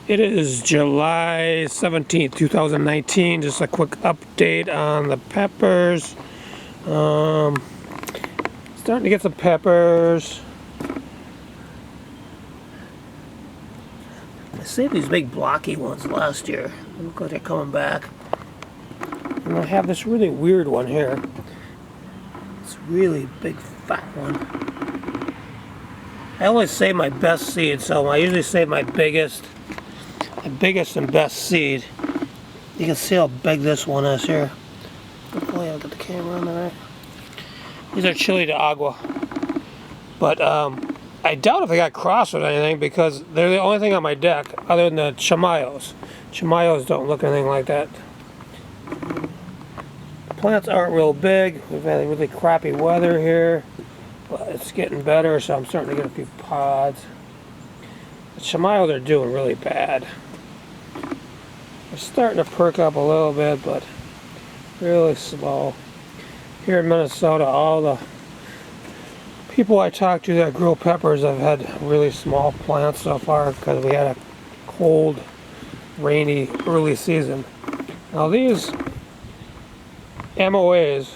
It is July 17th, 2019. Just a quick update on the peppers. Starting to get some peppers. I saved these big blocky ones last year. Look like they're coming back. And I have this really weird one here. It's a really big fat one. I always save my best seed, so I usually save my biggest and best seed. You can see how big this one is here. Hopefully I'll get the camera on there. These are chili de agua. But I doubt if they got crossed with anything because they're the only thing on my deck other than the chamayos. Chamayos don't look anything like that. Plants aren't real big. We've had really crappy weather here. But it's getting better, so I'm starting to get a few pods. The chamayos are doing really bad. They're starting to perk up a little bit, but really slow. Here in Minnesota, all the people I talk to that grow peppers have had really small plants so far because we had a cold, rainy early season. Now these MOAs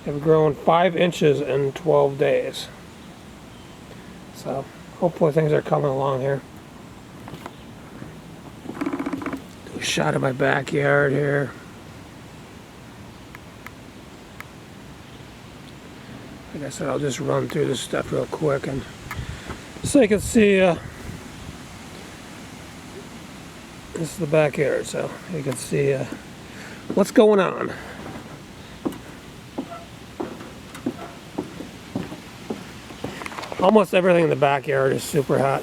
have grown 5 inches in 12 days. So hopefully things are coming along here. Do a shot of my backyard here. Like I said, I'll just run through this stuff real quick and so you can see this is the backyard, so you can see what's going on. Almost everything in the backyard is super hot.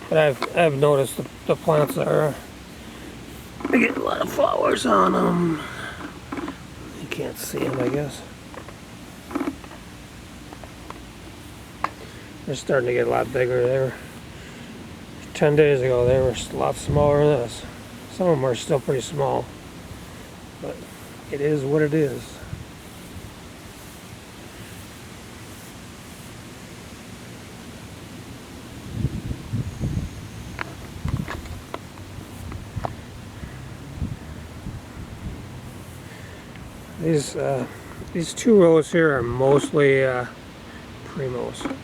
But I've noticed the plants are getting a lot of flowers on them. You can't see them, I guess. They're starting to get a lot bigger. They were 10 days ago. They were a lot smaller than this. Some of them are still pretty small, but it is what it is. These 2 rows here are mostly primos.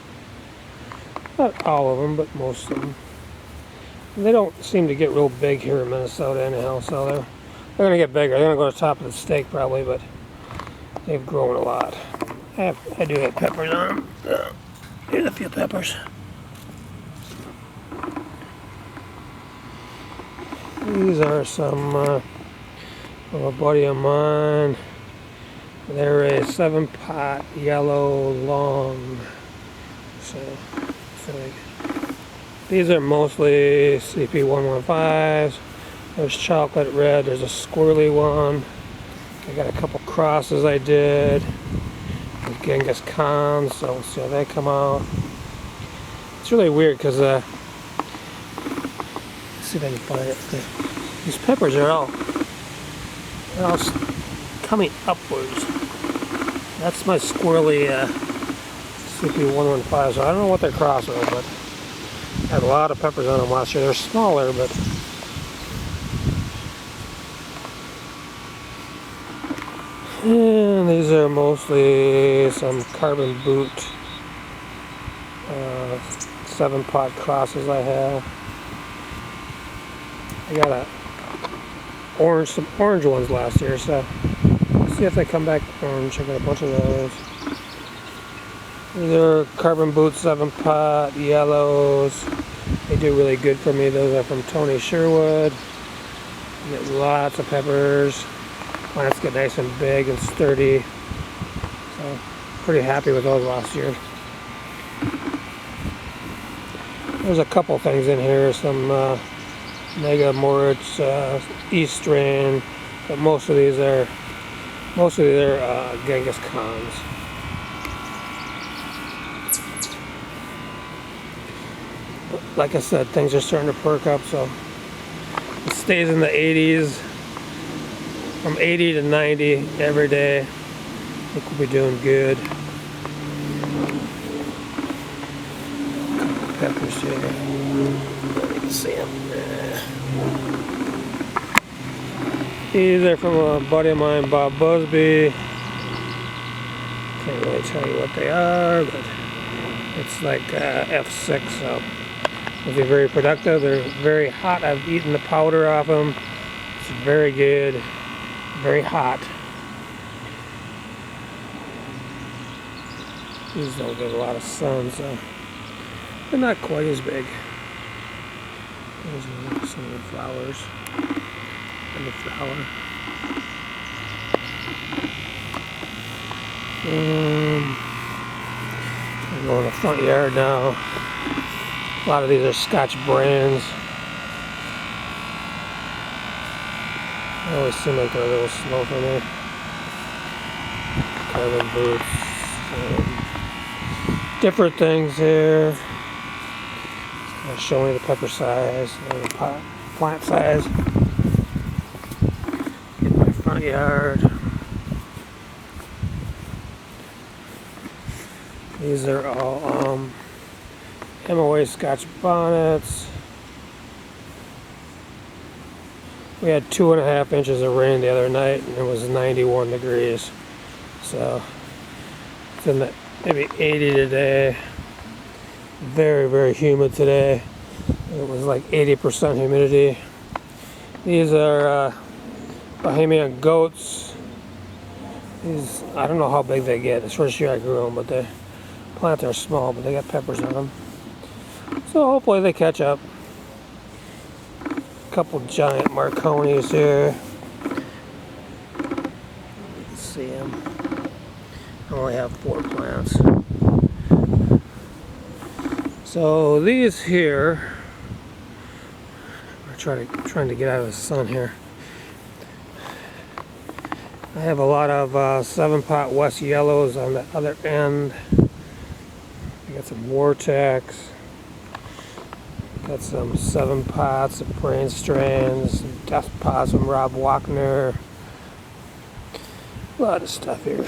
Not all of them, but most of them. And they don't seem to get real big here in Minnesota anyhow, so they're going to get bigger. They're going to go to the top of the stake probably, but they've grown a lot. I do have peppers on them. Here's a few peppers. These are some of a buddy of mine. They're a 7-pot yellow long. So these are mostly CP115s. There's chocolate red. There's a squirrely one. I got a couple crosses I did with Genghis Khans, so we'll see how they come out. It's really weird because let's see if I can find it. These peppers are all coming upwards. That's my squirrely CP115, so I don't know what they're crossed with, but I had a lot of peppers on them last year. They're smaller, but and these are mostly some carbon boot 7-pot crosses I have. I got some orange ones last year, so let's see if they come back orange. I got a bunch of those. These are carbon boot 7-pot yellows. They do really good for me. Those are from Tony Sherwood. You get lots of peppers. Plants get nice and big and sturdy. So pretty happy with those last year. There's a couple things in here. Some Mega Moritz East strain, but most of these are Genghis Khans. But like I said, things are starting to perk up, so it stays in the 80s, from 80 to 90 every day. I think we'll be doing good. peppers here. You can see them. These are from a buddy of mine, Bob Busby. Can't really tell you what they are, but it's like F6, so they'll be very productive. They're very hot. I've eaten the powder off them. It's very good, very hot. These don't get a lot of sun, so they're not quite as big. Those are some of the flowers and the flower. I'm going to the front yard now. A lot of these are Scotch brands. They always seem like they're a little slow for me. Carbon boots. Different things here. I'll show you the pepper size and the plant size in my front yard. These are all MOA Scotch bonnets. We had 2.5 inches of rain the other night and it was 91 degrees. So it's in the maybe 80 today. Very, very humid today. It was like 80% humidity. These are Bohemian goats. These, I don't know how big they get. It's first year I grew them, but the plants are small, but they got peppers on them. So hopefully they catch up. A couple giant Marconis here. You can see them. I only have 4 plants. So these here, we're trying to get out of the sun here. I have a lot of 7-pot West Yellows on the other end. I got some Vortex. Got some 7-pots of Brain Strands, some Death Pots from Rob Wagner. A lot of stuff here.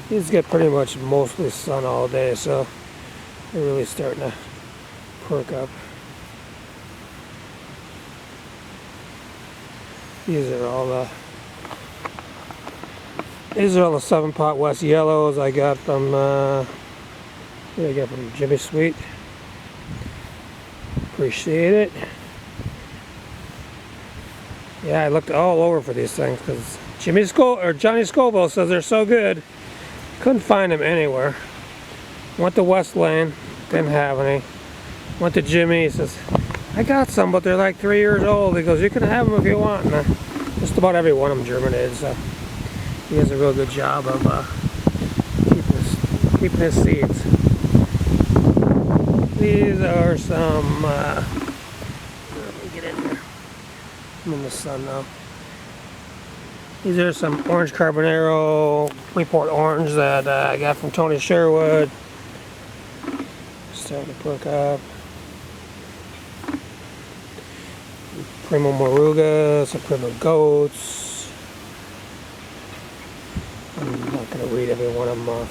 These get pretty much mostly sun all day, so they're really starting to perk up. These are all the 7-pot West Yellows I got from Jimmy Sweet. Appreciate it. Yeah, I looked all over for these things because Johnny Scoville says they're so good. Couldn't find them anywhere. Went to West Lane, didn't have any. Went to Jimmy, he says, I got some, but they're like 3 years old. He goes, you can have them if you want. And just about every one of them germinated, so he does a real good job of keeping his seeds. These are some, let me get in here. I'm in the sun now. These are some Orange Carbonero Freeport Orange that I got from Tony Sherwood. Starting to perk up. Primo Moruga, some Primo Goats. I'm not going to read every one of them off.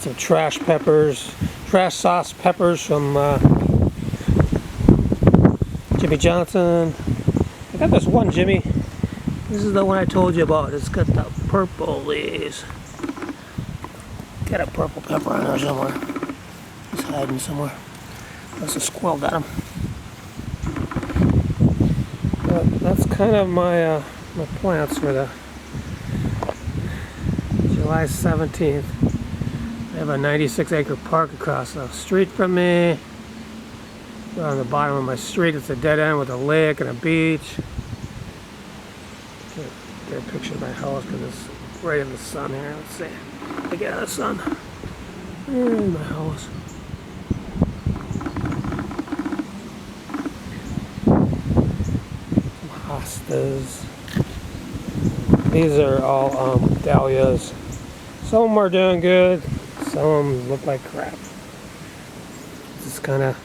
Some trash sauce peppers from Jimmy Johnson. I got this one, Jimmy. This is the one I told you about. It's got the purple leaves. Got a purple pepper on there somewhere. It's hiding somewhere. Unless a squirrel got him. But that's kind of my my plants for the July 17th. I have a 96-acre park across the street from me. On the bottom of my street, it's a dead end with a lake and a beach. Get a picture of my house because it's right in the sun here. Let's see. I get out of the sun. In my house. Some hostas. These are all dahlias. Some of them are doing good. Some of them look like crap. This is kind of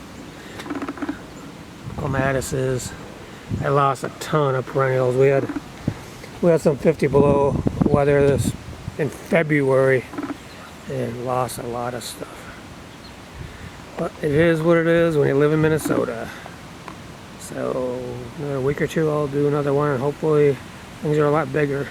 clematises. I lost a ton of perennials. We had some 50 below weather this in February. and lost a lot of stuff. But it is what it is when you live in Minnesota. So another week or two I'll do another one, and hopefully things are a lot bigger.